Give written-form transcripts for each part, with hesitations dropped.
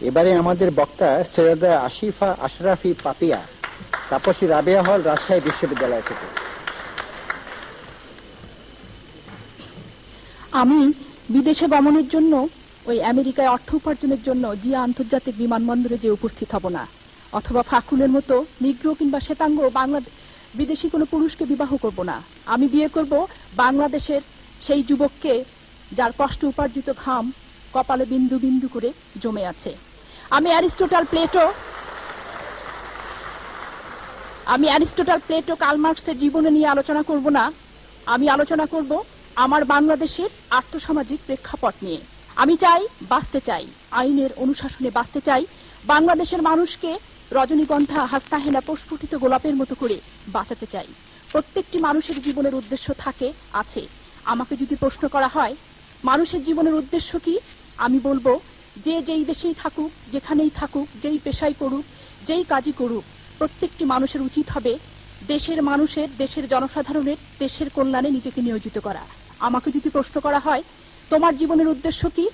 এবারে আমাদের বক্তা সৈয়দা আসিফা আশরাফি পাপিয়া, তাপসী রাবেয়া হল, রাজশাহী বিশ্ববিদ্যালয় থেকে। আমি বিদেশে গমনের জন্য ওই আমেরিকায় অর্থ উপার্জনের জন্য জিয়া আন্তর্জাতিক বিমানবন্দরে যে উপস্থিত হব না, অথবা ফাকুলের মতো নিগ্রো কিংবা শ্বেতাঙ্গ বিদেশি কোনো পুরুষকে বিবাহ করব না। আমি বিয়ে করব বাংলাদেশের সেই যুবককে যার কষ্ট উপার্জিত ঘাম কপালে বিন্দু বিন্দু করে জমে আছে। আমি অ্যারিস্টোটল প্লেটো কার্ল মার্কসের জীবনে নিয়ে আলোচনা করব না। আমি আলোচনা করব আমার বাংলাদেশের আর্থসামাজিক প্রেক্ষাপট নিয়ে। আমি চাই, বাঁচতে চাই, আইনের অনুশাসনে বাঁচতে চাই, বাংলাদেশের মানুষকে রজনীগন্ধা হাস্তাহেনা প্রস্ফুটিত গোলাপের মতো করে বাঁচাতে চাই। প্রত্যেকটি মানুষের জীবনের উদ্দেশ্য থাকে, আছে। আমাকে যদি প্রশ্ন করা হয় মানুষের জীবনের উদ্দেশ্য কি, আমি বলবো যে যেই দেশেই থাকুক, যেখানেই থাকুক, যেই পেশাই করুক, যেই কাজই করুক, প্রত্যেকটি মানুষের উচিত হবে দেশের মানুষের, দেশের জনসাধারণের, দেশের কল্যাণে নিজেকে নিয়োজিত করা। আমাকে যদি প্রশ্ন করা হয় তোমার জীবনের উদ্দেশ্য কি,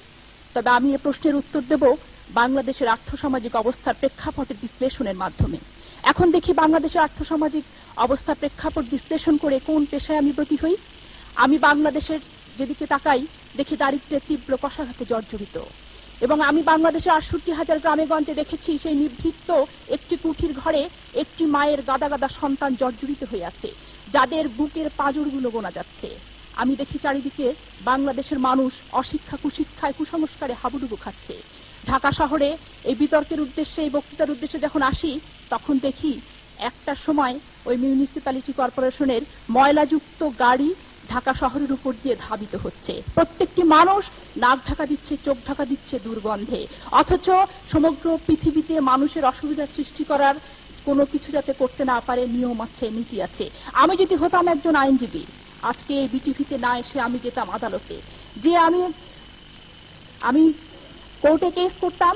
তবে আমি এ প্রশ্নের উত্তর দেব বাংলাদেশের আর্থসামাজিক অবস্থার প্রেক্ষাপটের বিশ্লেষণের মাধ্যমে। এখন দেখি বাংলাদেশের আর্থসামাজিক অবস্থার প্রেক্ষাপট বিশ্লেষণ করে কোন পেশায় আমি ব্রতী হই। আমি বাংলাদেশের যেদিকে তাকাই দেখি দারিদ্র্যের তীব্র কষাঘাতে জর্জরিত, এবং আমি বাংলাদেশের ৬৮,০০০ গ্রামে গঞ্জে দেখেছি সেই নিভৃত একটি কুঠির ঘরে একটি মায়ের গাদা গাদা সন্তান জর্জরিত হয়ে আছে, যাদের বুকের পাঁজরগুলো গোনা যাচ্ছে। আমি দেখি চারিদিকে বাংলাদেশের মানুষ অশিক্ষা, কুশিক্ষায়, কুসংস্কারে হাবুডুবু খাচ্ছে। ঢাকা শহরে এই বিতর্কের উদ্দেশ্যে, এই বক্তৃতার উদ্দেশ্যে যখন আসি, তখন দেখি একটার সময় ওই মিউনিসিপ্যালিটি কর্পোরেশনের ময়লাযুক্ত গাড়ি ঢাকা শহরের উপর দিয়ে ধাবিত হচ্ছে। প্রত্যেকটি মানুষ নাক ঢাকা দিচ্ছে, চোখ ঢাকা দিচ্ছে দুর্গন্ধে, অথচ সমগ্র পৃথিবীতে মানুষের অসুবিধা সৃষ্টি করার কোনো কিছু যাতে করতে না পারে নিয়ম আছে, নীতি আছে। আমি যদি হতাম একজন আইনজীবী, আজকে এই বিটিভিতে না এসে আমি যেতাম আদালতে, যে আমি কোর্টে কেস করতাম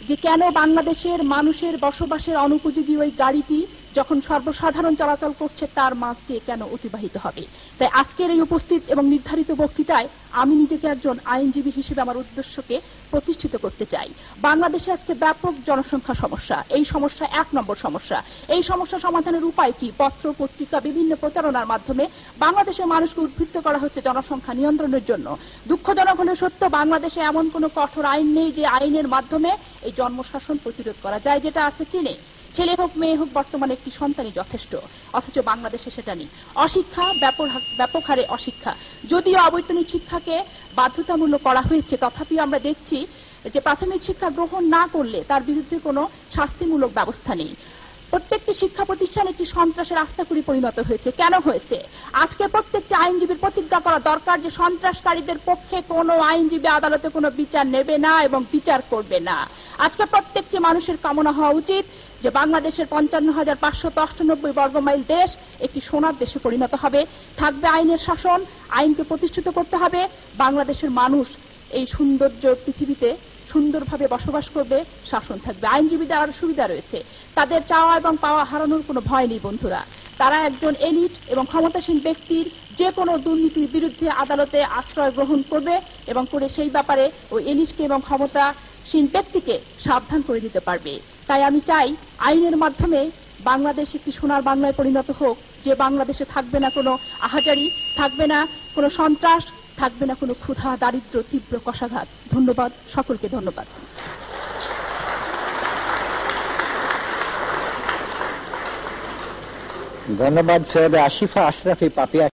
যে কেন বাংলাদেশের মানুষের বসবাসের অনুপযোগী ওই গাড়িটি যখন সর্বসাধারণ চলাচল করছে তার মাঝ দিয়ে কেন অতিবাহিত হবে। তাই আজকের এই উপস্থিত এবং নির্ধারিত বক্তৃতায় আমি নিজেকে একজন আইনজীবী হিসেবে আমার উদ্দেশ্যকে প্রতিষ্ঠিত করতে চাই। বাংলাদেশে আজকে ব্যাপক জনসংখ্যা সমস্যা, এই সমস্যা ১ নম্বর সমস্যা। এই সমস্যা সমাধানের উপায় কি? পত্র পত্রিকা বিভিন্ন প্রচারণার মাধ্যমে বাংলাদেশের মানুষকে উদ্বুদ্ধ করা হচ্ছে জনসংখ্যা নিয়ন্ত্রণের জন্য। দুঃখজনক হলে সত্য, বাংলাদেশে এমন কোন কঠোর আইন নেই যে আইনের মাধ্যমে এই জন্মশাসন প্রতিরোধ করা যায়। যেটা আছে চীনে, ছেলে হোক মেয়ে হোক বর্তমানে একটি সন্তানই যথেষ্ট, অথচ বাংলাদেশে সেটা নেই। অশিক্ষা, ব্যাপক হারে অশিক্ষা। যদিও অবৈতনিক শিক্ষাকে বাধ্যতামূলক করা হয়েছে, তথাপি আমরা দেখছি যে প্রাথমিক শিক্ষা গ্রহণ না করলে তার বিরুদ্ধে কোনো শাস্তিমূলক ব্যবস্থা নেই। প্রত্যেকটি শিক্ষা প্রতিষ্ঠান একটি সন্ত্রাসের আস্তাকুড়ি পরিণত হয়েছে। কেন হয়েছে? আজকে প্রত্যেকটি আইনজীবীর প্রতিজ্ঞা করা দরকার যে সন্ত্রাসকারীদের পক্ষে কোনো আইনজীবী আদালতে কোনো বিচার নেবে না এবং বিচার করবে না। আজকে প্রত্যেকটি মানুষের কামনা হওয়া উচিত যে বাংলাদেশের ৫৫,৫৯৮ বর্গমাইল দেশ একটি সোনার দেশে পরিণত হবে, থাকবে আইনের শাসন, আইনকে প্রতিষ্ঠিত করতে হবে, বাংলাদেশের মানুষ এই সৌন্দর্য পৃথিবীতে সুন্দরভাবে বসবাস করবে, শাসন থাকবে। আইনজীবীদের আরো সুবিধা রয়েছে, তাদের চাওয়া এবং পাওয়া হারানোর কোনো ভয় নেই বন্ধুরা। তারা একজন এলিট এবং ক্ষমতাসীন ব্যক্তির যে কোনো দুর্নীতির বিরুদ্ধে আদালতে আশ্রয় গ্রহণ করবে এবং করে সেই ব্যাপারে ওই এলিটকে এবং ক্ষমতাসীন ব্যক্তিকে সাবধান করে দিতে পারবে। তাই আমি চাই আইনের মাধ্যমে বাংলাদেশ একটি সোনার বাংলায় পরিণত হোক, যে বাংলাদেশে থাকবে না কোনো আহাজারি, থাকবে না কোনো সন্ত্রাস, থাকবে না কোনো ক্ষুধা, দারিদ্র, তীব্র কষাঘাত। ধন্যবাদ সকলকে, ধন্যবাদ। ধন্যবাদ সৈয়দা আসিফা আশরাফি পাপিয়া।